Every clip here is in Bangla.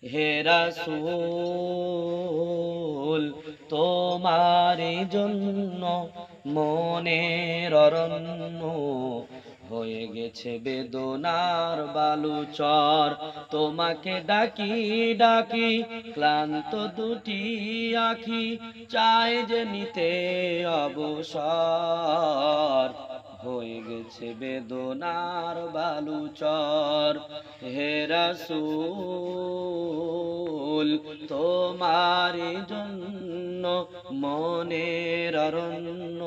হে রাসূল তোমারি জন্য মনের অরণ্য হয়ে গেছে বেদনার বালুচর। তোমাকে ডাকি ডাকি ক্লান্ত দুটি আখি চায় যে নিতে অবসর। হয়ে গেছে বেদনার বালুচর। হে রাসূল তোমারি জন্য মনের অরণ্য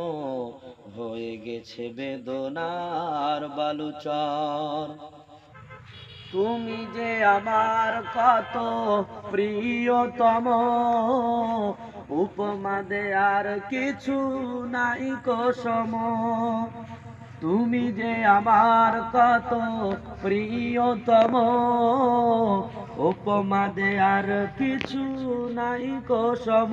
হয়ে গেছে বেদনার বালুচর। তুমি যে আমার কত প্রিয়তম, উপমা দেয়ার কিছু নাই সম। তুমি যে আমার কত প্রিয়তম, উপমা দেয়ার কিছু নাই সম।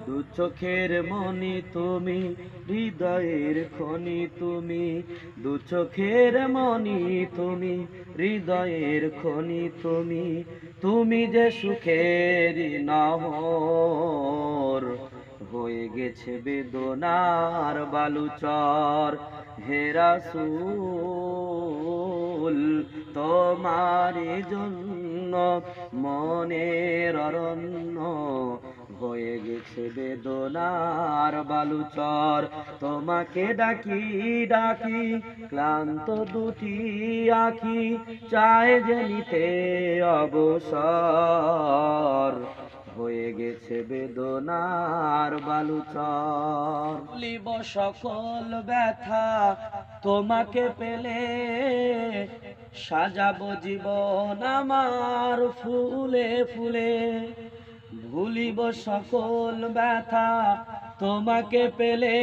দু চোখের মনি তুমি, হৃদয়ের খনি তুমি। দু চোখের মনি তুমি, হৃদয়ের খনি তুমি। তুমি যে সুখের নহর হয়ে গেছে বেদনার বালুচর। হে রাসূল তোমারি জন্য মনের অরণ্য হয়ে গেছে বেদনার বালুচর। তোমাকে ডাকি ডাকি ক্লান্ত দুটি আখি চায় যে নিতে অবসর। হয়ে গেছে বেদনার বালুচর। ভুলিব সকল ব্যথা তোমাকে পেলে, সাজাবো জীবন আমার ফুলে ফুলে। ভুলিব সকল ব্যথা তোমাকে পেলে,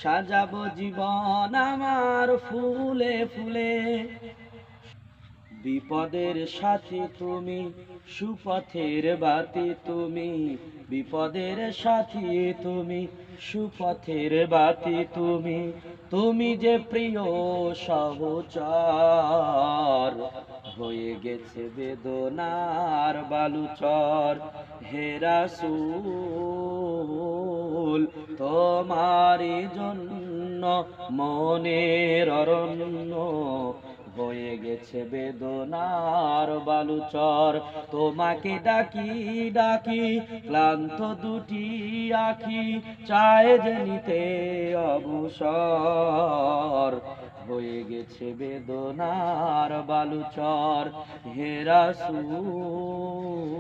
সাজাবো জীবন আমার ফুলে ফুলে। বিপদের সাথী তুমি, সুপথের বাতি তুমি। বিপদের সাথী তুমি, সুপথের বাতি তুমি। তুমি যে প্রিয় সহচর হয়ে গেছে বেদনার বালুচর। হে রাসূল তোমারি জন্য মনের অরণ্য হয়ে গেছে বেদনার বালুচর। তোমাকে ডাকি ডাকি ক্লান্ত দুটি আখি চায় যে নিতে অবসর। হয়ে গেছে বেদনার বালুচর। হে রাসূল